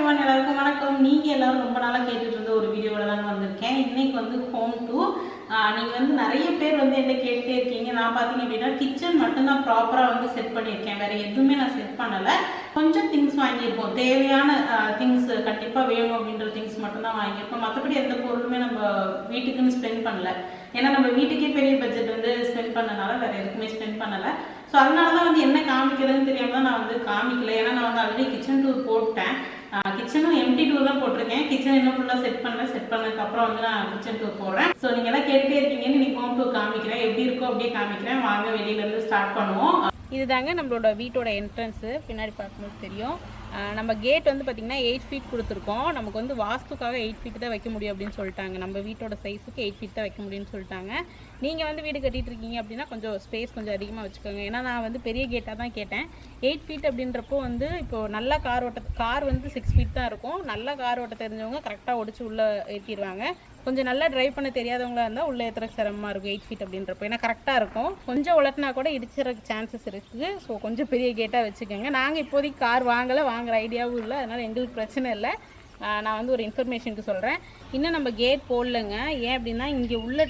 Everyone, எல்லாருக்கும் வணக்கம். நீங்கள் எல்லாரும் ரொம்ப நாளாக கேட்டுட்டு இருந்த ஒரு வீடியோவோட தான் வந்திருக்கேன். இன்னைக்கு வந்து ஹோம் டூர். நீங்கள் வந்து நிறைய பேர் வந்து என்ன கேட்டே இருக்கீங்க. நான் பார்த்தீங்க அப்படின்னா கிச்சன் மட்டும்தான் ப்ராப்பராக வந்து செட் பண்ணியிருக்கேன். வேறு எதுவுமே நான் செட் பண்ணலை. கொஞ்சம் திங்ஸ் வாங்கியிருக்கோம். தேவையான திங்ஸ் கண்டிப்பாக வேணும் அப்படின்ற திங்ஸ் மட்டும்தான் வாங்கியிருக்கோம். மற்றபடி எந்த பொருளுமே நம்ம வீட்டுக்குன்னு ஸ்பெண்ட் பண்ணல. ஏன்னா நம்ம வீட்டுக்கே பெரிய பட்ஜெட் வந்து ஸ்பெண்ட் பண்ணனால வேறு எதுக்குமே ஸ்பெண்ட் பண்ணலை. ஸோ அதனால தான் வந்து என்ன காமிக்கிறதுன்னு தெரியாமல் தான் நான் வந்து காமிக்கல. ஏன்னா நான் வந்து ஆல்ரெடி கிச்சன் டூர் போட்டேன். கிச்சனும் எம்டி டூர் தான் போட்டிருக்கேன். கிச்சன் இன்னும் ஃபுல்லாக செட் பண்ணதுக்கப்புறம் வந்து நான் கிச்சன் டூர் போடுறேன். ஸோ நீங்கள் எல்லாம் கேட்டுட்டே இருக்கீங்கன்னு நீ ஹோம் டூர் காமிக்கிறேன். எப்படி இருக்கோ அப்படியே காமிக்கிறேன். வாங்க வெளியிலேருந்து ஸ்டார்ட் பண்ணுவோம். இதுதாங்க நம்மளோட வீட்டோட என்ட்ரன்ஸு. பின்னாடி பார்க்கும்போது தெரியும். நம்ம கேட் வந்து பார்த்திங்கன்னா 8 ஃபீட் கொடுத்துருக்கோம். நமக்கு வந்து வாஸ்துக்காக 8 ஃபீட் தான் வைக்க முடியும் அப்படின்னு சொல்லிட்டாங்க. நம்ம வீட்டோட சைஸுக்கு 8 ஃபீட் தான் வைக்க முடியும்னு சொல்லிட்டாங்க. நீங்கள் வந்து வீடு கட்டிகிட்டு இருக்கீங்க அப்படின்னா கொஞ்சம் ஸ்பேஸ் கொஞ்சம் அதிகமாக வச்சுக்கோங்க. ஏன்னா நான் வந்து பெரிய கேட்டாக தான் கேட்டேன். 8 ஃபீட் அப்படின்றப்போ வந்து இப்போது நல்லா கார் வந்து 6 ஃபீட் தான் இருக்கும். நல்லா கார் ஓட்ட தெரிஞ்சவங்க கரெக்டாக ஒடிச்சு உள்ளே ஏற்றிடுவாங்க. கொஞ்சம் நல்லா ட்ரைவ் பண்ண தெரியாதவங்களா இருந்தால் உள்ளே ஏற்றுற சிரமமாக இருக்கும் 8 ஃபீட் அப்படின்றப்போ. ஏன்னா கரெக்டாக இருக்கும். கொஞ்சம் உலட்டினா கூட இடிச்சிடறதுக்கு சான்சஸ் இருக்குது. ஸோ கொஞ்சம் பெரிய கேட்டாக வச்சுக்கோங்க. நாங்கள் இப்போதைக்கு கார் வாங்குகிற ஐடியாவும் இல்லை. அதனால் எங்களுக்கு பிரச்சனை இல்லை. நான் வந்து ஒரு இன்ஃபர்மேஷனுக்கு சொல்கிறேன். இன்னும் நம்ம கேட் போடலைங்க. ஏன் அப்படின்னா இங்கே உள்ள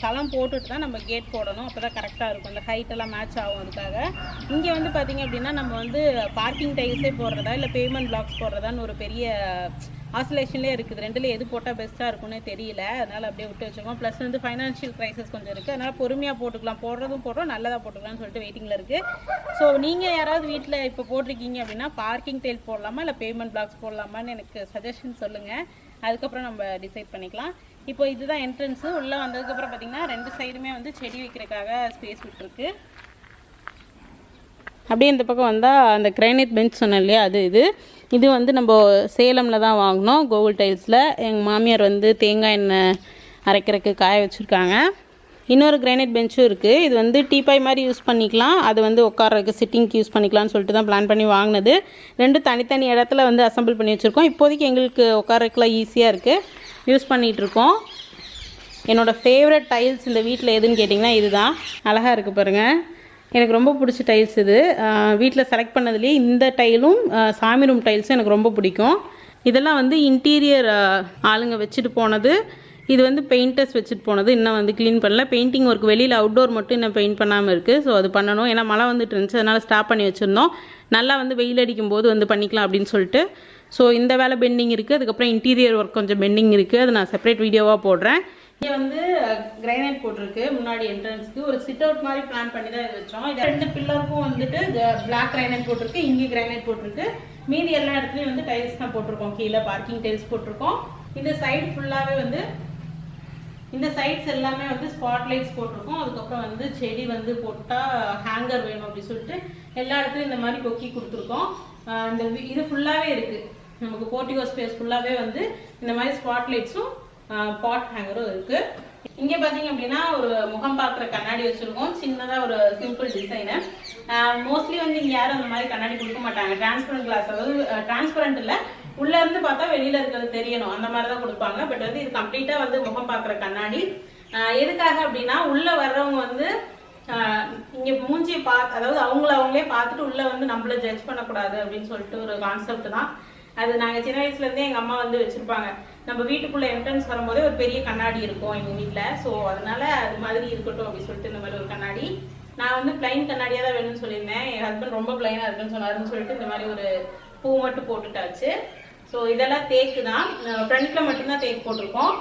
தளம் போட்டுட்டு தான் நம்ம கேட் போடணும். அப்போ தான் கரெக்டாக இருக்கும். அந்த ஹைட்டெல்லாம் மேட்ச் ஆகும். அதுக்காக இங்கே வந்து பார்த்திங்க அப்படின்னா நம்ம வந்து பார்க்கிங் டைல்ஸே போடுறதா இல்லை பேமெண்ட் பிளாக்ஸ் போடுறதான்னு ஒரு பெரிய ஆசோலேஷன்லேயே இருக்குது. ரெண்டுலேயே எது போட்டால் பெஸ்ட்டாக இருக்கும்னே தெரியல. அதனால் அப்படியே விட்டு வச்சுருக்கோம். ப்ளஸ் வந்து ஃபைனான்ஷியல் க்ரைசிஸ் கொஞ்சம் இருக்குது. அதனால் பொறுமையாக போட்டுக்கலாம். போடுறோம் நல்லதாக போட்டுக்கலாம்னு சொல்லிட்டு வெயிட்டிங்கில் இருக்குது. ஸோ நீங்கள் யாராவது வீட்டில் இப்போ போட்டிருக்கீங்க அப்படின்னா பார்க்கிங் டைல் போடலாமா இல்லை பேமெண்ட் பிளாக்ஸ் போடலாமான்னு எனக்கு சஜஷன் சொல்லுங்கள். அதுக்கப்புறம் நம்ம டிசைட் பண்ணிக்கலாம். இப்போ இதுதான் என்ட்ரன்ஸு. உள்ளே வந்ததுக்கப்புறம் பார்த்திங்கன்னா 2 சைடுமே வந்து செடி வைக்கிறதுக்காக ஸ்பேஸ் விட்டுருக்கு. அப்படியே இந்த பக்கம் வந்தால் அந்த கிரானைட் பெஞ்ச் சொன்னேன் இல்லையா, இது வந்து நம்ம சேலமில் தான் வாங்கினோம். கோகுல் டைல்ஸில். எங்கள் மாமியார் வந்து தேங்காய் எண்ணெய் அரைக்கிறதுக்கு காய வச்சுருக்காங்க. இன்னொரு கிரானைட் பெஞ்சும் இருக்குது. இது வந்து டீபாய் மாதிரி யூஸ் பண்ணிக்கலாம். அது வந்து உட்காரக்கு சிட்டிங்க்கு யூஸ் பண்ணிக்கலாம்னு சொல்லிட்டு தான் பிளான் பண்ணி வாங்கினது. 2 தனித்தனி இடத்துல வந்து அசம்பிள் பண்ணி வச்சுருக்கோம். இப்போதைக்கு எங்களுக்கு உட்காரக்குலாம் ஈஸியாக இருக்குது. யூஸ் பண்ணிகிட்ருக்கோம். என்னோடய ஃபேவரட் டைல்ஸ் இந்த வீட்டில் எதுன்னு கேட்டிங்கன்னா இதுதான். அழகாக இருக்குது பாருங்கள். எனக்கு ரொம்ப பிடிச்ச டைல்ஸ் இது. வீட்டில் செலக்ட் பண்ணதுலேயே இந்த டைலும் சாமி ரூம் டைல்ஸும் எனக்கு ரொம்ப பிடிக்கும். இதெல்லாம் வந்து இன்டீரியர் ஆளுங்க வச்சுட்டு போனது. இது வந்து பெயிண்டர்ஸ் வச்சுட்டு போனது. இன்னும் வந்து க்ளீன் பண்ணல. பெயிண்டிங் ஒர்க் வெளியில் அவுட்டோர் மட்டும் இன்னும் பெயிண்ட் பண்ணாமல் இருக்குது. ஸோ அது பண்ணணும். ஏன்னா மழை வந்துட்டு இருந்துச்சு. அதனால் ஸ்டாப் பண்ணி வச்சுருந்தோம். நல்லா வந்து வெயில் அடிக்கும் போது வந்து பண்ணிக்கலாம் அப்படின்னு சொல்லிட்டு. ஸோ இந்த வேலை பெண்டிங் இருக்குது. அதுக்கப்புறம் இன்டீரியர் ஒர்க் கொஞ்சம் பெண்டிங் இருக்குது. அது நான் செப்பரேட் வீடியோவாக போடுறேன். இங்கே வந்து கிரானைட் போட்டிருக்கு. முன்னாடி என்ட்ரன்ஸ்க்கு ஒரு சிட் அவுட் மாதிரி பிளான் பண்ணி தான் வச்சோம். இது 2 பில்லருக்கும் வந்துட்டு பிளாக் கிரானைட் போட்டிருக்கு. இங்கே கிரானைட் போட்டிருக்கு. மீதி எல்லா இடத்துலையும் வந்து டைல்ஸ் தான் போட்டிருக்கோம். கீழே பார்க்கிங் டைல்ஸ் போட்டிருக்கோம். இந்த சைடு ஃபுல்லாகவே வந்து இந்த சைட்ஸ் எல்லாமே வந்து ஸ்பாட் லைட்ஸ் போட்டிருக்கோம். அதுக்கப்புறம் வந்து செடி வந்து போட்டால் ஹேங்கர் வேணும் அப்படின்னு சொல்லிட்டு எல்லா இடத்துலையும் இந்த மாதிரி கொக்கி கொடுத்துருக்கோம். இந்த இது ஃபுல்லாகவே இருக்குது. நமக்கு போர்ட்டிகோ ஸ்பேஸ் ஃபுல்லாகவே வந்து இந்த மாதிரி ஸ்பாட் லைட்ஸும் பாட் ஹேங்கரும் இருக்குது. இங்கே பார்த்தீங்க அப்படின்னா ஒரு முகம் பார்க்குற கண்ணாடி வச்சுருக்கோம். சின்னதாக ஒரு சிம்பிள் டிசைனர். மோஸ்ட்லி வந்து இங்கே யாரும் அந்த மாதிரி கண்ணாடி கொடுக்க மாட்டாங்க. டிரான்ஸ்பரண்ட் கிளாஸ், அதாவது டிரான்ஸ்பரண்ட் இல்லை, உள்ளேருந்து பார்த்தா வெளியில் இருக்கிறது தெரியணும், அந்த மாதிரி தான் கொடுப்பாங்க. பட் வந்து இது கம்ப்ளீட்டாக வந்து முகம் பார்க்குற கண்ணாடி. எதுக்காக அப்படின்னா உள்ளே வர்றவங்க வந்து இங்கே மூஞ்சியை அதாவது அவங்களே பார்த்துட்டு உள்ளே வந்து நம்மள ஜட்ஜ் பண்ணக்கூடாது அப்படின்னு சொல்லிட்டு ஒரு கான்செப்ட் தான். அது நாங்கள் சின்ன வயசுலேருந்தே எங்கள் அம்மா வந்து வச்சுருப்பாங்க. நம்ம வீட்டுக்குள்ளே என்ட்ரன்ஸ் வரும்போதே ஒரு பெரிய கண்ணாடி இருக்கும் எங்கள் வீட்டில். ஸோ அதனால அது மாதிரி இருக்கட்டும் அப்படின்னு சொல்லிட்டு இந்த மாதிரி ஒரு கண்ணாடி. நான் வந்து பிளைன் கண்ணாடியாக தான் வேணும்னு சொல்லியிருந்தேன். என் ஹஸ்பண்ட் ரொம்ப பிளைனாக இருக்குன்னு சொன்னாருன்னு சொல்லிட்டு இந்த மாதிரி ஒரு பூ மட்டும் போட்டுட்டாச்சு. ஸோ இதெல்லாம் தேக்கு தான். ஃப்ரண்ட்டில் மட்டும்தான் தேக்கு போட்டிருக்கோம்.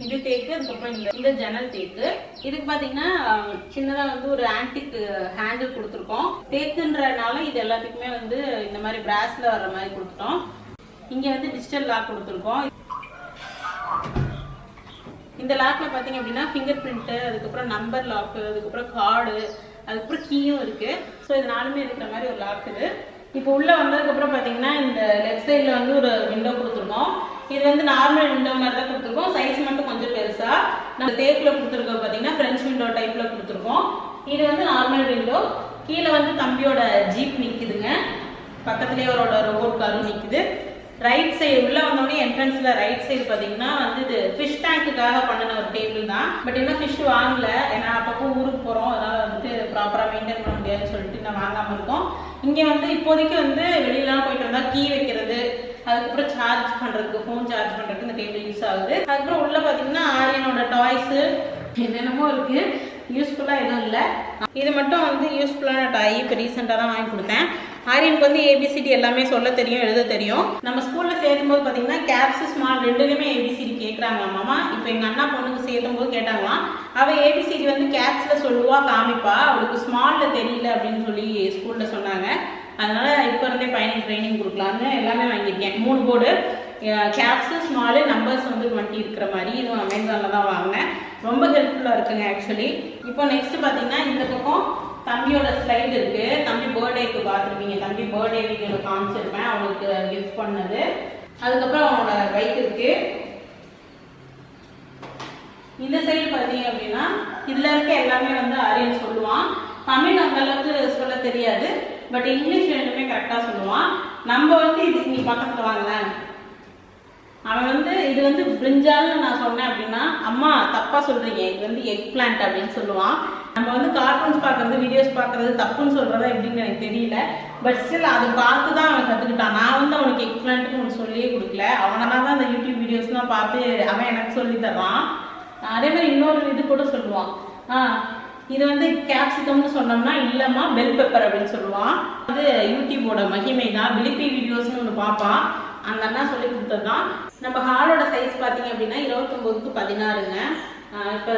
இது தேக்கு. அதுக்கப்புறம் இந்த ஜன்னல் தேக்கு. இதுக்கு பார்த்தீங்கன்னா சின்னதாக வந்து ஒரு ஆன்டிக் ஹேண்டில் கொடுத்துருக்கோம். தேக்குன்றனால இது எல்லாத்துக்குமே வந்து இந்த மாதிரி பிராஸில் வர்ற மாதிரி கொடுத்துட்டோம். இங்கே வந்து டிஜிட்டல் லாக் கொடுத்துருக்கோம். இந்த லாக்கில் பார்த்தீங்க அப்படின்னா ஃபிங்கர் பிரிண்ட்டு, அதுக்கப்புறம் நம்பர் லாக்கு, அதுக்கப்புறம் கார்டு, அதுக்கப்புறம் கீயும் இருக்குது. ஸோ இது 4மே இருக்கிற மாதிரி ஒரு லாக் இது. இப்போ உள்ளே வந்ததுக்கப்புறம் பார்த்தீங்கன்னா இந்த லெஃப்ட் சைடில் வந்து ஒரு விண்டோ கொடுத்துருக்கோம். இது வந்து நார்மல் விண்டோ மாதிரி தான் கொடுத்துருக்கோம். சைஸ் மட்டும் கொஞ்சம் பெருசாக. நம்ம தேக்கில் கொடுத்துருக்கோம் பார்த்தீங்கன்னா ஃப்ரெஞ்ச் விண்டோ டைப்பில் கொடுத்துருக்கோம். இது வந்து நார்மல் விண்டோ. கீழே வந்து தம்பியோட ஜீப் நிற்குதுங்க. பக்கத்துலேயே அவரோட ரோபோட் காரும் நிற்குது. ரைட் சைடு உள்ளே வந்தோடனே என்ட்ரன்ஸில் ரைட் சைடு பார்த்தீங்கன்னா வந்து இது ஃபிஷ் டேங்க்குக்காக பண்ணின ஒரு டேபிள் தான். பட் இன்னும் ஃபிஷ் வாங்கலை. ஏன்னா அப்பப்போ ஊருக்கு போகிறோம். அதனால் வந்துட்டு ப்ராப்பராக மெயின்டைன் பண்ண முடியாதுன்னு சொல்லிட்டு நான் வாங்காமல் இருக்கோம். இங்கே வந்து இப்போதைக்கு வந்து வெளியிலாம் போயிட்டு வந்தால் கீ வைக்கிறது, அதுக்கப்புறம் சார்ஜ் பண்ணுறதுக்கு ஃபோன் சார்ஜ் பண்ணுறதுக்கு இந்த டேபிள் யூஸ் ஆகுது. அதுக்கப்புறம் உள்ளே பார்த்தீங்கன்னா ஆரியனோட டாய்ஸு என்னென்னமோ இருக்குது, யூஸ்ஃபுல்லாக எதுவும் இல்லை. இது மட்டும் வந்து யூஸ்ஃபுல்லான டாய், இப்போ ரீசெண்டாக தான் வாங்கி கொடுத்தேன். ஆரியனுக்கு வந்து ஏபிசிடி எல்லாமே சொல்ல தெரியும், எழுத தெரியும். நம்ம ஸ்கூலில் சேர்த்தும் போது பார்த்தீங்கன்னா கேப்ஸ் ஸ்மால் ரெண்டுலேயுமே ஏபிசிடி கேட்குறாங்களாமா. இப்போ எங்கள் அண்ணா பொண்ணுக்கு சேர்த்தும் போது கேட்டாங்களாம். அவள் ஏபிசிடி வந்து கேப்ஸில் சொல்லுவா, காமிப்பா, அவளுக்கு ஸ்மாலில் தெரியல அப்படின்னு சொல்லி ஸ்கூலில் சொன்னாங்க. அதனால் இப்போ இருந்தே பையனுக்கு ட்ரைனிங் கொடுக்கலான்னு எல்லாமே வாங்கியிருக்கேன். 3 போர்டு, கேப்ஸு, ஸ்மாலு, நம்பர்ஸ் வந்து 20 இருக்கிற மாதிரி. இதுவும் அமேசானில் தான் வாங்கினேன். ரொம்ப ஹெல்ப்ஃபுல்லாக இருக்குங்க ஆக்சுவலி. இப்போ நெக்ஸ்ட்டு பார்த்தீங்கன்னா இந்த பக்கம் தம்பியோட ஸ்லைடு இருக்குது. தம்பி பர்த்டேக்கு பார்த்துருப்பீங்க, தம்பி பர்த்டே வீடியோவில் காமிச்சிருப்பேன் அவனுக்கு கிஃப்ட் பண்ணது. அதுக்கப்புறம் அவனோட பைக் இருக்குது. இந்த சைடு பார்த்தீங்க அப்படின்னா இதில் இருக்க எல்லாமே வந்து ஆரியன் சொல்லுவான். தமிழ் அந்த அளவுக்கு சொல்ல தெரியாது, பட் இங்கிலீஷ் ரெண்டுமே கரெக்டாக சொல்லுவான். நம்ம வந்து இதுக்கு நீ பக்கத்தில் வாங்கலாம், அவன் வந்து இது வந்து பிரிஞ்சால்னு நான் சொன்னேன் அப்படின்னா அம்மா தப்பாக சொல்கிறீங்க, இது வந்து எக் பிளான்ட் அப்படின்னு சொல்லுவான். நம்ம வந்து கார்ட்டூன்ஸ் பார்க்குறது, வீடியோஸ் பார்க்குறது தப்புன்னு சொல்கிறதா எப்படின்னு எனக்கு தெரியல, பட் ஸ்டில் அதை பார்த்து தான் அவன் கற்றுக்கிட்டான். நான் வந்து அவனுக்கு எக் பிளான்ட்டுன்னு ஒன்று சொல்லியே கொடுக்கல, அவனால தான் அந்த யூடியூப் வீடியோஸ்லாம் பார்த்து அவன் எனக்கு சொல்லி தர்றான். அதே மாதிரி இன்னொரு இது கூட சொல்லுவான், இது வந்து கேப்சிகம்னு சொன்னோம்னா இல்லைம்மா பெல் பெப்பர் அப்படின்னு சொல்லுவான். அது யூடியூபோட மகிமை தான். பிலிப்பி வீடியோஸ்னு ஒன்று பார்ப்பான், அந்த அண்ணா சொல்லி கொடுத்தது தான். நம்ம ஹாலோட சைஸ் பார்த்தீங்க அப்படின்னா 29க்கு 16ங்க. இப்போ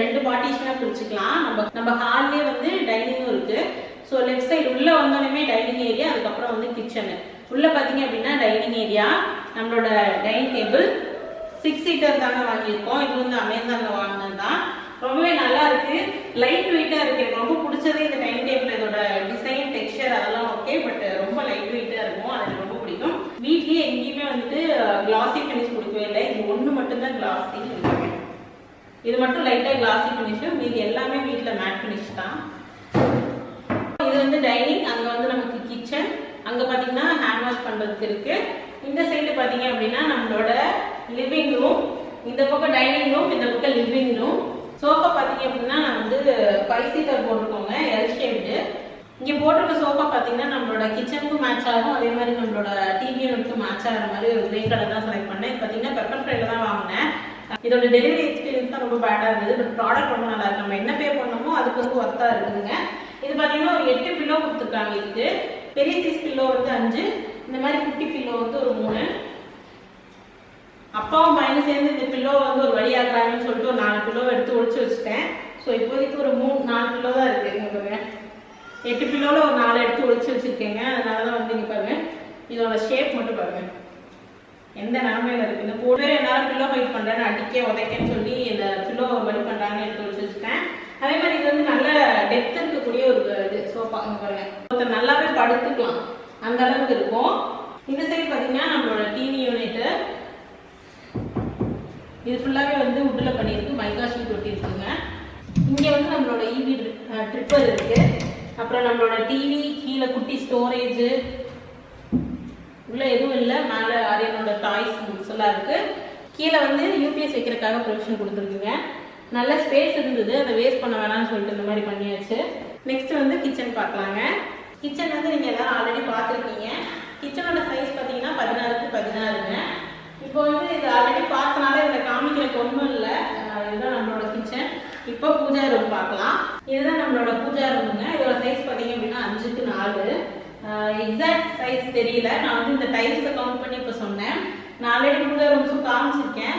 ரெண்டு பார்ட்டிஷனாக பிரிச்சுக்கலாம். நம்ம ஹால்லேயே வந்து டைனிங்கும் இருக்குது. ஸோ லெஃப்ட் சைடு உள்ளே வந்தோடனே டைனிங் ஏரியா, அதுக்கப்புறம் வந்து கிச்சனு. உள்ளே பார்த்தீங்க அப்படின்னா டைனிங் ஏரியா, நம்மளோட டைனிங் டேபிள் 6 சீட்டர் தாங்க வாங்கியிருக்கோம். இது வந்து அமேசானில் வாங்கினது தான். ரொம்பவே நல்லா இருக்குது, லைட் வெயிட்டாக இருக்குது. எனக்கு ரொம்ப பிடிச்சதே இந்த டைனிங் டேபிள். இதோட டிசைன், டெக்ஸ்சர் அதெல்லாம் ஓகே, பட் ரொம்ப லைட் வெயிட்டாக இருக்கும், அது எனக்கு ரொம்ப பிடிக்கும். வீட்லேயே எங்கேயுமே வந்துட்டு கிளாஸி ஃபினிஷ் கொடுக்கவே இல்லை, இது ஒன்று மட்டும்தான் கிளாஸி. இது மட்டும் லைட்டாக கிளாஸி ஃபினிஷு, மீது எல்லாமே வீட்டில் மேட் ஃபினிஷ் தான். இது வந்து டைனிங், அங்கே வந்து நமக்கு கிச்சன், அங்கே பார்த்தீங்கன்னா ஹேண்ட் வாஷ் பண்ணுறதுக்கு இருக்குது. இந்த சைடு பார்த்தீங்க அப்படின்னா நம்மளோட லிவிங் ரூம், இந்த பக்கம் டைனிங் ரூம், இந்த பக்கம் லிவிங் ரூம். சோஃபா பார்த்தீங்க அப்படின்னா நான் வந்து 5 சீட்டர் போட்டிருக்கோங்க, எல் ஷேப்டு. இங்கே போட்டிருக்க சோஃபா பார்த்தீங்கன்னா நம்மளோட கிச்சனுக்கும் மேட்ச் ஆகும், அதே மாதிரி நம்மளோட டிவி யூனிட்க்கும் மேட்ச் ஆகிற மாதிரி ஒரு கிரே கலர் தான் செலக்ட் பண்ணேன். இது பார்த்தீங்கன்னா பெப்பர் ஃப்ரைல தான் வாங்கினேன். இதோட டெலிவரி எக்ஸ்பீரியன்ஸ் தான் ரொம்ப பேடாக இருந்தது, பட் ப்ராடக்ட் ரொம்ப நல்லா இருக்கு. நம்ம என்ன பே பண்ணணுமோ அதுக்கு வந்து ஒர்த்தாக இருக்குதுங்க. இது பார்த்தீங்கன்னா ஒரு 8 பில்லோ கொடுத்துருக்காங்க. இதுக்கு பெரிய சைஸ் பில்லோ வந்து 5, இந்த மாதிரி குட்டி பில்லோ வந்து ஒரு 3. அப்பாவும் பையனும் சேர்ந்து இந்த பில்லோ வந்து ஒரு வழியாக்குறாங்கன்னு சொல்லிட்டு ஒரு 4 பில்லோ எடுத்து ஒழிச்சு வச்சுட்டேன். ஸோ இப்போதைக்கு ஒரு 4 பில்லோ தான் இருக்குது. இங்கே பாருங்க, 8 பில்லோவில் ஒரு 4 எடுத்து ஒழிச்சு வச்சுருக்கேங்க. அதனால தான் வந்து இங்கே பாருங்க, இதோட ஷேப் மட்டும் பாருங்க எந்த நிலமையில இருக்குது. போட்டு என்னால் பில்லோ ஃபைட் பண்ணுறேன்னு அடிக்க உதைக்கன்னு சொல்லி இந்த பில்லோ வழி பண்ணுறாங்கன்னு எடுத்து வச்சு வச்சுட்டேன். அதே மாதிரி இது வந்து நல்ல டெப்த் இருக்கக்கூடிய ஒரு இது சோஃபா. இங்கே பாருங்க, ஒருத்தர் நல்லாவே படுத்துக்கலாம் அந்த அளவுக்கு இருக்கும். இந்த சைடு பார்த்தீங்கன்னா நம்மளோட டிவி யூனிட்டு, இது ஃபுல்லாகவே வந்து உட்டில் பண்ணியிருக்கு, மைக்கா ஷீட் ஒட்டியிருக்குங்க. இங்கே வந்து நம்மளோட ஈவி ட்ரிப்பர் இருக்குது. அப்புறம் நம்மளோட டிவி, கீழே குட்டி ஸ்டோரேஜு, உள்ளே எதுவும் இல்லை. மேலே ஆரியனோட டாய்ஸ் புக்ஸ் எல்லாம் இருக்குது. கீழே வந்து யூபிஎஸ் வைக்கிறதுக்காக ப்ரொவிஷன் கொடுத்துருக்குங்க. நல்ல ஸ்பேஸ் இருந்தது, அதை வேஸ்ட் பண்ண வேணாம்னு சொல்லிட்டு இந்த மாதிரி பண்ணியாச்சு. நெக்ஸ்ட் வந்து கிச்சன் பார்க்கலாங்க. கிச்சன் வந்து நீங்கள் எல்லோரும் ஆல்ரெடி பார்த்துருக்கீங்க. கிச்சனோட சைஸ் பார்த்தீங்கன்னா 16க்கு 16ங்க. இப்போ வந்து இது ஆல்ரெடி பார்த்தனால இதில் காமிக்கிறதுக்கு ஒன்றும் இல்லை. இதுதான் நம்மளோட கிச்சன். இப்போ பூஜா ரூம் பார்க்கலாம். இதுதான் நம்மளோட பூஜா ரூமுங்க. இதோட சைஸ் பார்த்தீங்க அப்படின்னா 5க்கு 4. எக்ஸாக்ட் சைஸ் தெரியல, நான் வந்து இந்த டைல்ஸை கவுண்ட் பண்ணி இப்போ சொன்னேன். நான் ஆல்ரெடி பூஜா ரூம்ஸும் காமிச்சிருக்கேன்.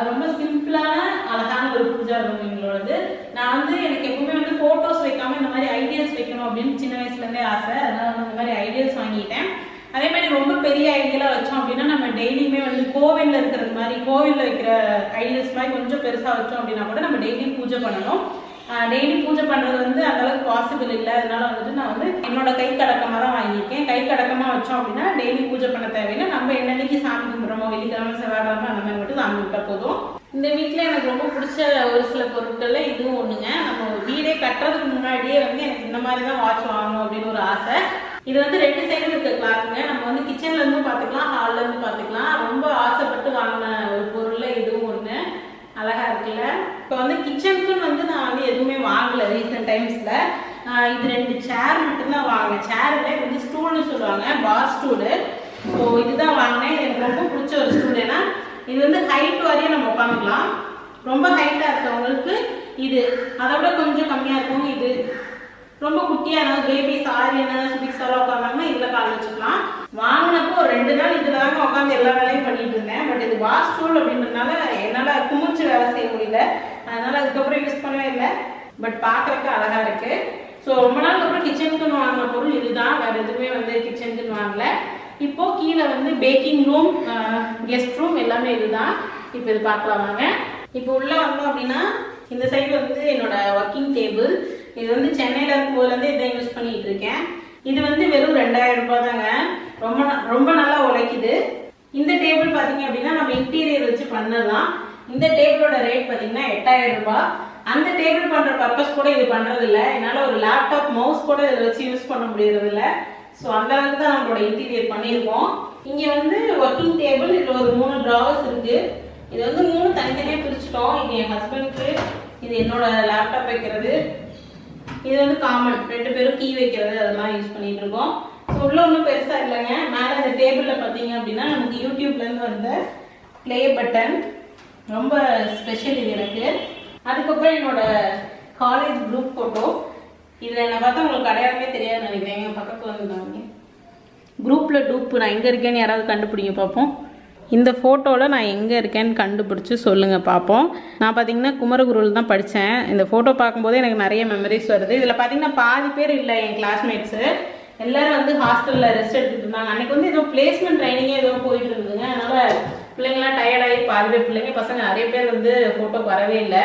ரொம்ப சிம்பிளான அழகான ஒரு பூஜா ரூம் எங்களோடது. நான் வந்து எனக்கு எப்பவுமே வந்து ஃபோட்டோஸ் வைக்காமல் இந்த மாதிரி ஐடியாஸ் வைக்கணும் அப்படின்னு சின்ன வயசுலேருந்தே ஆசை. அதனால் வந்து இந்த மாதிரி ஐடியாஸ் வாங்கிட்டேன். அதே மாதிரி ரொம்ப பெரிய ஐடியாலாம் வச்சோம் அப்படின்னா நம்ம டெய்லியுமே வந்து கோவிலில் இருக்கிறது மாதிரி, கோவிலில் வைக்கிற ஐடியாஸ் மாதிரி கொஞ்சம் பெருசாக வச்சோம் அப்படின்னா கூட நம்ம டெய்லியும் பூஜை பண்ணணும். டெய்லி பூஜை பண்ணுறது வந்து அந்தளவுக்கு பாசிபிள் இல்லை. அதனால வந்துட்டு நான் வந்து என்னோட கை கடக்கமாக தான் வாங்கியிருக்கேன். கை கடக்கமாக வச்சோம் அப்படின்னா டெய்லி பூஜை பண்ண தேவையில்லை. நம்ம என்னன்னைக்கு சாமி கும்பிட்றோமோ, வெள்ளிக்கிழமை, செவ்வாய்க்கிழமை அந்த மாதிரி மட்டும் சாமி கும்பிட்டா போதும். இந்த வீட்டில் எனக்கு ரொம்ப பிடிச்ச ஒரு சில பொருட்களில் இதுவும் ஒன்றுங்க. நம்ம வீடே கட்டுறதுக்கு முன்னாடியே வந்து எனக்கு இந்த மாதிரி தான் வாட்ச் வாங்கணும் அப்படின்னு ஒரு ஆசை. இது வந்து 2 சைடும் இருக்க கிளாக்குங்க. நம்ம வந்து கிச்சன்லேருந்து பார்த்துக்கலாம், ஹால்லேருந்து பார்த்துக்கலாம். ரொம்ப ஆசைப்பட்டு வாங்கின ஒரு பொருள் இதுவும் ஒன்று. அழகாக இருக்குல்ல. இப்போ வந்து கிச்சனுக்குன்னு வந்து நான் வந்து எதுவுமே வாங்கலை ரீசெண்ட் டைம்ஸில். இது 2 சேர் மட்டும்தான் வாங்கினேன். சேரில் வந்து ஸ்டூல்னு சொல்லுவாங்க, பார் ஸ்டூலு. ஸோ இதுதான் வாங்கினேன். இது வந்து ஹைட் வரையும் நம்ம உட்காந்துக்கலாம். ரொம்ப ஹைட்டாக இருக்கவங்களுக்கு இது, அதை விட கொஞ்சம் கம்மியாக இருக்கும் இது. ரொம்ப குட்டியான பேபிஸ் ஆரியன சுபிக்ஸ் எல்லாம் உட்காந்தாங்கன்னா இதில் கால் வச்சுக்கலாம். வாங்கினப்போ ஒரு 2 நாள் இதில் தாங்க உட்காந்து எல்லா வேலையும் பண்ணிட்டு இருந்தேன். பட் இது வாஷ் ஸ்டூல் அப்படின்றதுனால என்னால் குமிச்சு வேலை செய்ய முடியல. அதனால அதுக்கப்புறம் யூஸ் பண்ணவே இல்லை. பட் பார்க்கறதுக்கு அழகா இருக்கு. ஸோ ரொம்ப நாளுக்கு அப்புறம் கிச்சனுக்குன்னு வாங்கின பொருள் இதுதான், வேற எதுவுமே வந்து கிச்சனுக்குன்னு வாங்கல. இப்போ கீழே வந்து பேக்கிங் ரூம், கெஸ்ட் ரூம் எல்லாமே இதுதான். இப்போ இது பார்க்கலாம் வாங்க. இப்போ உள்ள வந்தோம் அப்படின்னா இந்த சைடு வந்து என்னோட ஒர்க்கிங் டேபிள். இது வந்து சென்னையில் இருக்கும்போதுலேருந்து இதை யூஸ் பண்ணிட்டு இருக்கேன். இது வந்து வெறும் 2000 ரூபாய் தாங்க. ரொம்ப நல்லா உழைக்குது. இந்த டேபிள் பார்த்தீங்க அப்படின்னா நம்ம இன்டீரியர் வச்சு பண்ணலாம். இந்த டேபிளோட ரேட் பார்த்தீங்கன்னா 8000 ரூபாய். அந்த டேபிள் பண்ற பர்பஸ் கூட இது பண்றது இல்லை. என்னால ஒரு லேப்டாப் மவுஸ் கூட இதில் வச்சு யூஸ் பண்ண முடியறது இல்லை. ஸோ அந்த அளவுக்கு தான் நம்மளோட இன்டீரியர் பண்ணியிருக்கோம். இங்கே வந்து ஒர்க்கிங் டேபிள், இதில் ஒரு 3 டிராவர்ஸ் இருக்கு. இது வந்து 3 தனித்தனியாக பிரிச்சுட்டோம். இது என் ஹஸ்பண்டுக்கு, இது என்னோட லேப்டாப் வைக்கிறது, இது வந்து காமன் 2 பேரும் கீ வைக்கிறது, அதெல்லாம் யூஸ் பண்ணிட்டு இருக்கோம். ஸோ உள்ள ஒன்றும் பெருசாக இல்லைங்க. மேலே இந்த டேபிளில் பார்த்தீங்க அப்படின்னா நமக்கு யூடியூப்லேருந்து வந்த ப்ளே பட்டன், ரொம்ப ஸ்பெஷல் இது எனக்கு. அதுக்கப்புறம் என்னோட காலேஜ் குரூப் ஃபோட்டோ. இதில் என்னை பார்த்தா உங்களுக்கு அடையாளமே தெரியாதுன்னு நினைக்கிறேன். எங்கள் பக்கத்தில் வந்துட்டாங்க. குரூப்பில் டூப்பு நான் எங்கே இருக்கேன்னு யாராவது கண்டுபிடிங்க பார்ப்போம். இந்த ஃபோட்டோவில் நான் எங்கே இருக்கேன்னு கண்டுபிடிச்சி சொல்லுங்கள் பார்ப்போம். நான் பார்த்தீங்கன்னா குமரகுருவில் தான் படித்தேன். இந்த ஃபோட்டோ பார்க்கும்போது எனக்கு நிறைய மெமரிஸ் வருது. இதில் பார்த்தீங்கன்னா பாதி பேர் இல்லை என் கிளாஸ்மேட்ஸு. எல்லோரும் வந்து ஹாஸ்டலில் ரெஸ்ட் எடுத்துகிட்டு இருந்தாங்க. அன்றைக்கி வந்து ஏதோ பிளேஸ்மெண்ட் ட்ரைனிங்கே ஏதோ போயிட்டு இருந்ததுங்க. அதனால் பிள்ளைங்களாம் டயர்டாகி பாதி பேர் பிள்ளைங்க பசங்க நிறைய பேர் வந்து ஃபோட்டோக்கு வரவே இல்லை.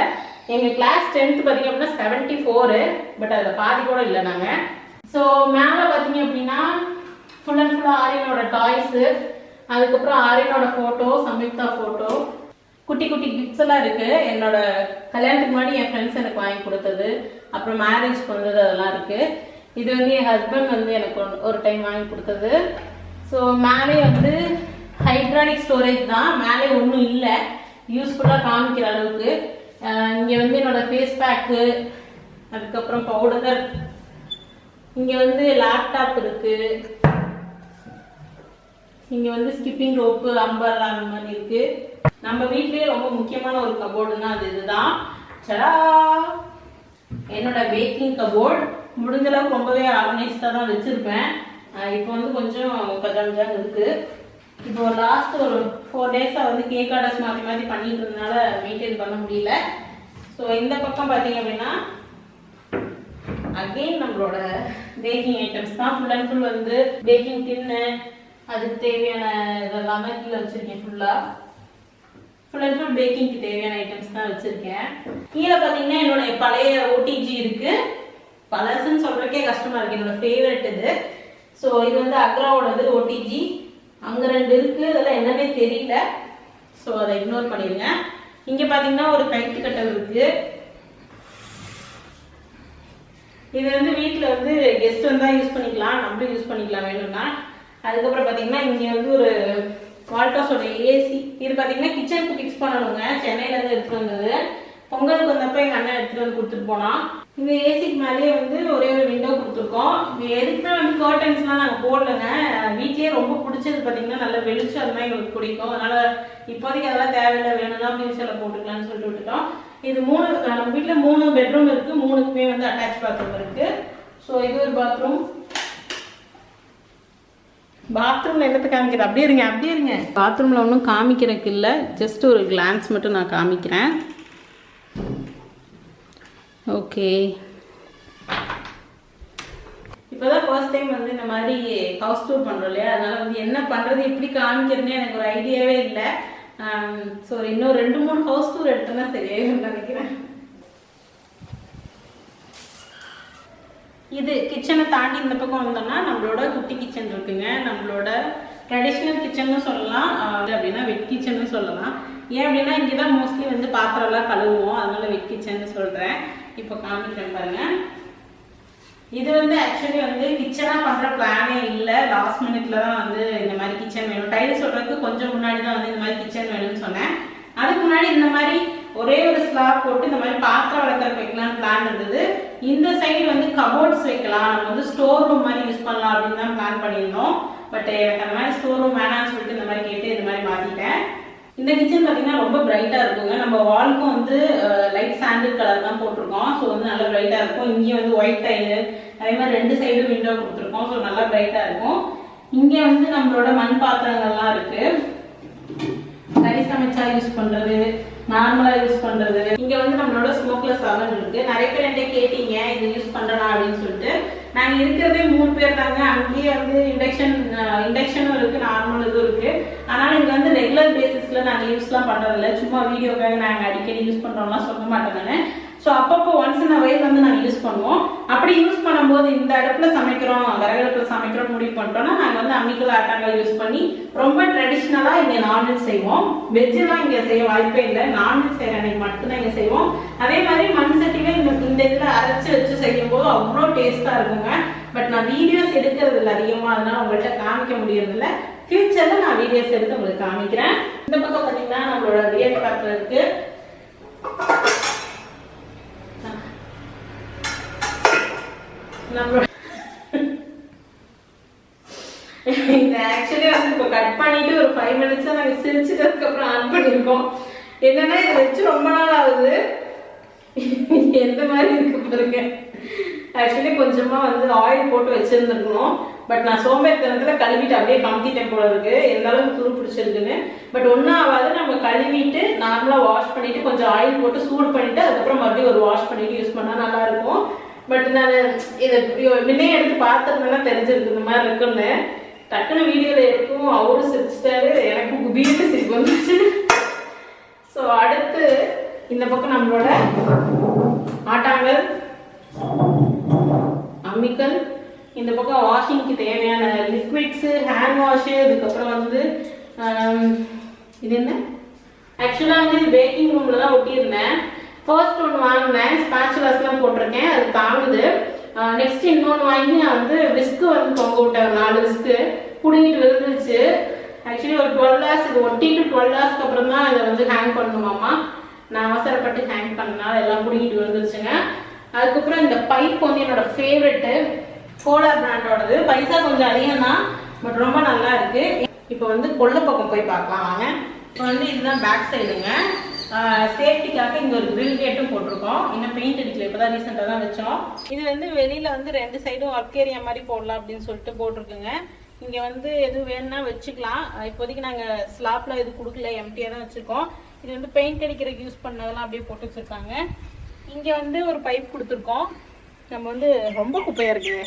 எங்கள் கிளாஸ் 10th பார்த்தீங்க அப்படின்னா 74, பட் அதில் பாதி கூட இல்லை நாங்கள். ஸோ மேலே பார்த்தீங்க அப்படின்னா ஃபுல் அண்ட் ஃபுல்லாக ஆரியனோட டாய்ஸு, அதுக்கப்புறம் ஆரியனோட ஃபோட்டோ, சம்யுக்தா ஃபோட்டோ, குட்டி குட்டி கிஃப்ட்ஸ் எல்லாம் இருக்குது. என்னோட கல்யாணத்துக்கு முன்னாடி என் ஃப்ரெண்ட்ஸ் எனக்கு வாங்கி கொடுத்தது, அப்புறம் மேரேஜ்க்கு வந்தது, அதெல்லாம் இருக்குது. இது வந்து என் ஹஸ்பண்ட் வந்து எனக்கு ஒரு டைம் வாங்கி கொடுத்தது. ஸோ மேலே வந்து ஹைட்ராலிக் ஸ்டோரேஜ் தான், மேலே ஒன்றும் இல்லை யூஸ்ஃபுல்லாக காமிக்கிற அளவுக்கு. இங்கே வந்து என்னோட ஃபேஸ் பேக்கு, அதுக்கப்புறம் பவுடர், இங்கே வந்து லேப்டாப் இருக்குது, இங்கே வந்து ஸ்கிப்பிங் ரோப்பு, அம்பர்லா அந்த மாதிரி இருக்குது. நம்ம வீட்லேயே ரொம்ப முக்கியமான ஒரு கபோர்டுன்னா அது இதுதான். சடா, என்னோட பேக்கிங் கபோர்டு. முடிஞ்சளவுக்கு ரொம்பவே ஆர்கனைஸ்டாக தான் வச்சுருப்பேன். இப்போ வந்து கொஞ்சம் கஜாமஜாங்க இருக்குது. இப்போ லாஸ்ட் ஒரு 4 டேஸாக வந்து கேக் ஆர்டர்ஸ் மாற்றி மாற்றி பண்ணிட்டு இருந்தனால மெயின்டைன் பண்ண முடியல. ஸோ இந்த பக்கம் பார்த்தீங்க அப்படின்னா அகெயின் நம்மளோட பேக்கிங் ஐட்டம்ஸ் தான். ஃபுல் அண்ட் ஃபுல் வந்து பேக்கிங் டின்னு, அதுக்கு தேவையான இதெல்லாம் தான் கீழே வச்சுருக்கேன். ஃபுல் அண்ட் ஃபுல் பேக்கிங்க்கு தேவையான ஐட்டம்ஸ் தான் வச்சுருக்கேன். கீழே பார்த்தீங்கன்னா என்னோட பழைய ஓடிஜி இருக்குது. பழசுன்னு சொல்கிறக்கே கஷ்டமாக இருக்குது, என்னோட ஃபேவரட் இது. ஸோ இது வந்து அக்ராவோடது ஓடிஜி. அங்கே 2 இருக்குது, அதெல்லாம் என்னன்னே தெரியல. ஸோ அதை இக்னோர் பண்ணிடுங்க. இங்கே பார்த்தீங்கன்னா ஒரு கைட்டு கட்டல் இருக்குது. இது வந்து வீட்டில் வந்து கெஸ்ட் வந்தால் யூஸ் பண்ணிக்கலாம், நம்மளும் யூஸ் பண்ணிக்கலாம் வேணும்னா. அதுக்கப்புறம் பார்த்தீங்கன்னா இங்கே வந்து ஒரு வால்டாஸோட ஏசி. இது பார்த்தீங்கன்னா கிச்சனுக்கு ஃபிக்ஸ் பண்ணணுங்க. சென்னையிலேருந்து எடுத்துகிட்டு வந்தது. பொங்கலுக்கு வந்தப்போ எங்கள் அண்ணன் எடுத்துகிட்டு வந்து கொடுத்துட்டு போனான். இந்த ஏசிக்கு மேலேயே வந்து ஒரே ஒரு விண்டோ கொடுத்துருக்கோம். எதுக்குன்னா வந்து கர்டன்ஸ்லாம் நாங்கள் போடலைங்க. வீட்லேயே ரொம்ப பிடிச்சது பார்த்தீங்கன்னா நல்ல வெளிச்சம், அது மாதிரி எங்களுக்கு பிடிக்கும். அதனால் இப்போதைக்கு அதெல்லாம் தேவையில்லை, வேணும்னா ஃபியூச்சரில் போட்டுக்கலாம்னு சொல்லிட்டு விட்டுட்டோம். இது 3, நம்ம வீட்டில் 3 பெட்ரூம் இருக்குது. 3க்குமே வந்து அட்டாச் பாத்ரூம் இருக்குது. ஸோ இது ஒரு பாத்ரூம். பாத்ரூமில் என்னத்தை காமிக்கிறது? அப்படியே இருங்க. பாத்ரூமில் ஒன்றும் காமிக்கிறதுக்கு இல்லை, ஜஸ்ட் ஒரு கிளான்ஸ் மட்டும் நான் காமிக்கிறேன். ஓகே, இப்போதான் ஃபர்ஸ்ட் டைம் வந்து இந்த மாதிரி ஹவுஸ் டூர் பண்ணுறோம் இல்லையா, அதனால் வந்து என்ன பண்ணுறது, எப்படி காமிக்கிறதுனே எனக்கு ஒரு ஐடியாவே இல்லை. ஸோ இன்னும் 2-3 ஹவுஸ் டூர் எடுத்தோன்னா சரியாயிடும் நினைக்கிறேன். இது கிச்சனை தாண்டி இந்த பக்கம் வந்தோம்னா நம்மளோட குட்டி கிச்சன் இருக்குங்க. நம்மளோட ட்ரெடிஷ்னல் கிச்சன்னு சொல்லலாம், அப்படின்னா வெட் கிச்சன்னு சொல்லலாம். ஏன் அப்படின்னா இங்கே தான் மோஸ்ட்லி வந்து பாத்திரம்லாம் கழுவுவோம், அதனால வெட் கிச்சன்னு சொல்கிறேன். இப்போ காமிக்கிறேன் பாருங்க. இது வந்து ஆக்சுவலி வந்து கிச்சனாக பண்ணுற பிளானே இல்லை. லாஸ்ட் மினிட்ல தான் வந்து இந்த மாதிரி கிச்சன் வேணும், டைல்ஸ் சொல்கிறதுக்கு கொஞ்சம் முன்னாடி தான் வந்து இந்த மாதிரி கிச்சன் வேணும்னு சொன்னேன். அதுக்கு முன்னாடி இந்த மாதிரி ஒரே ஒரு ஸ்லாப் போட்டு இந்த மாதிரி பாத்திரம் வளர்க்குற வைக்கலாம்னு பிளான் இருந்தது. இந்த சைடு வந்து கபோர்ட்ஸ் வைக்கலாம், நம்ம வந்து ஸ்டோர் ரூம் மாதிரி யூஸ் பண்ணலாம் அப்படின்னு தான் பிளான் பண்ணியிருந்தோம். பட் எனக்கு அந்த மாதிரி ஸ்டோர் ரூம் வேணாம்னு சொல்லிட்டு இந்த மாதிரி கேட்டு இந்த மாதிரி மாற்றிட்டேன். இந்த கிச்சன் பார்த்தீங்கன்னா ரொம்ப பிரைட்டாக இருக்குங்க. நம்ம வால்க்கும் வந்து லைட் சாண்டில் கலர் தான் போட்டிருக்கோம். ஸோ வந்து நல்லா பிரைட்டாக இருக்கும். இங்கே வந்து ஒயிட் டைலு, அதே மாதிரி 2 சைடும் விண்டோ கொடுத்துருக்கோம். ஸோ நல்லா பிரைட்டாக இருக்கும். இங்கே வந்து நம்மளோட மண் பாத்திரங்கள்லாம் இருக்கு. கறி சமைச்சா யூஸ் பண்ணுறது, நார்மலாக யூஸ் பண்ணுறது. இங்கே வந்து நம்மளோட ஸ்மோக்லெஸ் அவன் இருக்கு. நிறைய பேர் என்கிட்ட கேட்டீங்க இது யூஸ் பண்ணுறனா அப்படின்னு சொல்லிட்டு. நாங்கள் இருக்கிறதே 3 பேர் தாங்க. அங்கேயே வந்து இண்டக்ஷனும் இருக்குது, நார்மல் இதுவும் இருக்குது. ஆனால் இங்கே வந்து ரெகுலர் பேசிஸில் நாங்கள் யூஸ்லாம் பண்ணுறதில்ல. சும்மா வீடியோக்காக நாங்கள் அடிக்கடி யூஸ் பண்ணுறோம்லாம் சொல்ல மாட்டோம் நான். ஸோ அப்பப்போ ஒன்ஸ் இன் அ வைல் வந்து நாங்கள் யூஸ் பண்ணுவோம். அப்படி யூஸ் பண்ணும்போது இந்த அடுப்பில் சமைக்கிறோம், விறகடுப்பில் சமைக்கிறோம் முடிவு பண்ணிட்டோம்னா நாங்கள் வந்து அம்மிக்கல் ஆட்டாங்கல் யூஸ் பண்ணி ரொம்ப ட்ரெடிஷ்னலாக இங்கே நான்வெஜ் செய்வோம். வெஜ்ஜெல்லாம் இங்கே செய்ய வாய்ப்பே இல்லை. நான்வெஜ் செய்கிற அன்னைக்கு மட்டும்தான் இங்கே செய்வோம். அதே மாதிரி மண் சட்டியில இந்த இதில் அரைச்சி வச்சு செய்யும் போது அவ்வளோ டேஸ்ட்டாக இருக்குங்க. பட் நான் வீடியோஸ் எடுக்கிறது இல்லை அதிகமாக, அதனால உங்கள்கிட்ட காமிக்க முடியறதில்ல. ஃபியூச்சரில் நான் வீடியோஸ் எடுத்து உங்களுக்கு காமிக்கிறேன். இந்த பக்கம் பார்த்தீங்கன்னா நம்மளோட பிரியாணி பாத்திரம் இருக்கு. இந்த ஆக்சுவலி வந்து இப்போ கட் பண்ணிட்டு ஒரு 5 மினிட்ஸா நாங்க சிரிச்சுட்டதுக்கு அப்புறம் ஆன் பண்ணிருக்கோம். என்னன்னா இதை வச்சு ரொம்ப நாள் ஆகுது. எந்த மாதிரி இருக்கு பாருங்க. ஆக்சுவலி கொஞ்சமா வந்து ஆயில் போட்டு வச்சிருந்துருக்கணும். பட் நான் சோம்பேறித்தனத்துல கழுவிட்டு அப்படியே கமுத்திட்டேன் போல இருக்கு. எந்த அளவுக்கு துரு பிடிச்சிருக்குன்னு. பட் ஒன்றும் ஆகாது. நம்ம கழுவிட்டு நார்மலா வாஷ் பண்ணிட்டு கொஞ்சம் ஆயில் போட்டு சூடு பண்ணிட்டு அதுக்கப்புறம் மறுபடியும் ஒரு வாஷ் பண்ணிட்டு யூஸ் பண்ணா நல்லா இருக்கும். பட் நான் இதை முன்னே எடுத்து பார்த்துருந்தேன்னா தெரிஞ்சிருக்கு இந்த மாதிரி இருக்குன்னு. டக்குன்னு வீடியோவில் எடுக்கும் அவரும் சிரிச்சிட்டாரு, எனக்கு குபீர்னு சிரிப்பு வந்துச்சு. ஸோ அடுத்து இந்த பக்கம் நம்மளோட ஆட்டாங்கல், அம்மிக்கல், இந்த பக்கம் வாஷிங்க்கு தேவையான லிக்விட்ஸு, ஹேண்ட் வாஷு, அதுக்கப்புறம் வந்து இது என்ன ஆக்சுவலாக வந்து பேக்கிங் ரூமில் தான் ஒட்டியிருந்தேன். ஃபர்ஸ்ட் ஒன்று வாங்கினேன், ஸ்பேச்சுலாஸ்லாம் போட்டிருக்கேன், அது தாங்குது. நெக்ஸ்ட் இன்னொன்று வாங்கி நான் வந்து விஸ்கு வந்து தொங்க விட்டேன். 4 விஸ்கு பிடிங்கிட்டு விழுந்துச்சு. ஆக்சுவலி ஒரு 12 hours இது ஒட்டிட்டு 12 hours அப்புறம் தான் இதை வந்து ஹேங் பண்ணணுமாம்மா. நான் அவசரப்பட்டு ஹேங் பண்ணனால எல்லாம் பிடிங்கிட்டு விழுந்துருச்சுங்க. அதுக்கப்புறம் இந்த பைப் வந்து என்னோட ஃபேவரெட்டு, கோலார் பிராண்டோடது. பைசா கொஞ்சம் அதிகம் தான், பட் ரொம்ப நல்லா இருக்கு. இப்போ வந்து கொள்ள பக்கம் போய் பார்க்கலாம் வாங்க. இப்போ வந்து இதுதான் பேக் சைடுங்க. சேஃப்டிக்காக இங்கே ஒரு கிரில் கேட்டும் போட்டிருக்கோம். இன்னும் பெயிண்ட் அடிக்கல, இப்போ தான் ரீசெண்டாக தான் வச்சோம். இது வந்து வெளியில் வந்து 2 சைடும் ஒர்க் ஏரியா மாதிரி போடலாம் அப்படின்னு சொல்லிட்டு போட்டிருக்குங்க. இங்கே வந்து எது வேணும்னா வச்சுக்கலாம். இப்போதைக்கு நாங்கள் ஸ்லாப்பில் எது கொடுக்கல, எம்டியாக தான் வச்சுருக்கோம். இது வந்து பெயிண்ட் அடிக்கிறதுக்கு யூஸ் பண்ணதெல்லாம் அப்படியே போட்டு வச்சுருக்காங்க. இங்கே வந்து ஒரு பைப் கொடுத்துருக்கோம். நம்ம வந்து ரொம்ப குப்பையாக இருக்குது.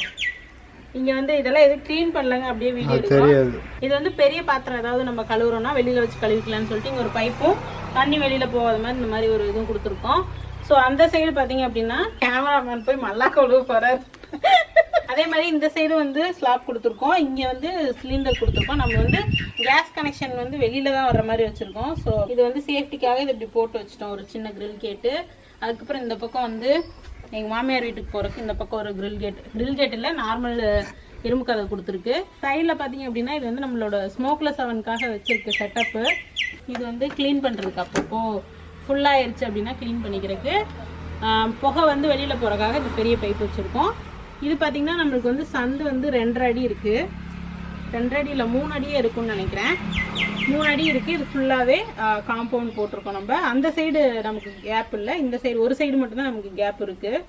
இங்கே வந்து இதெல்லாம் எதுவும் க்ளீன் பண்ணலங்க, அப்படியே வீடியோ எடுக்கிறோம். இது வந்து பெரிய பாத்திரம் ஏதாவது நம்ம கழுவுறோம்னா வெளியில் வச்சு கழுவிக்கலாம்னு சொல்லிட்டு இங்கே ஒரு பைப்பும் தண்ணி வெளியில் போகாத மாதிரி இந்த மாதிரி ஒரு இதுவும் கொடுத்துருக்கோம். ஸோ அந்த சைடு பார்த்தீங்க அப்படின்னா கேமராமேன் போய் மல்லா கழுவ போகிறார். அதே மாதிரி இந்த சைடு வந்து ஸ்லாப் கொடுத்துருக்கோம். இங்கே வந்து சிலிண்டர் கொடுத்துருக்கோம். நம்ம வந்து கேஸ் கனெக்ஷன் வந்து வெளியில் தான் வர்ற மாதிரி வச்சுருக்கோம். ஸோ இது வந்து சேஃப்டிக்காக இது இப்படி போட்டு வச்சுட்டோம், ஒரு சின்ன கிரில் கேட்டு. அதுக்கப்புறம் இந்த பக்கம் வந்து எங்கள் மாமியார் வீட்டுக்கு போகிறதுக்கு இந்த பக்கம் ஒரு கிரில் கேட் இல்லை, நார்மல் இரும்பு கதை கொடுத்துருக்கு. சைடில் பார்த்தீங்க அப்படின்னா இது வந்து நம்மளோட ஸ்மோக்லெஸ் அவனுக்காக வச்சுருக்கு செட்டப்பு. இது வந்து க்ளீன் பண்ணுறதுக்கு அப்பப்போ ஃபுல்லாகிடுச்சு அப்படின்னா க்ளீன் பண்ணிக்கிறதுக்கு. புகை வந்து வெளியில் போகிறதுக்காக இது பெரிய பைப் வச்சுருக்கோம். இது பார்த்திங்கன்னா நம்மளுக்கு வந்து சந்து வந்து 2.5 அடி இருக்குது. 2 அடி இல்லை 3 அடியே இருக்குன்னு நினைக்கிறேன். 3 அடி இருக்குது. இது ஃபுல்லாகவே காம்பவுண்ட் போட்டிருக்கோம் நம்ம. அந்த சைடு நமக்கு கேப் இல்லை, இந்த சைடு ஒரு சைடு மட்டும்தான் நமக்கு கேப் இருக்குது.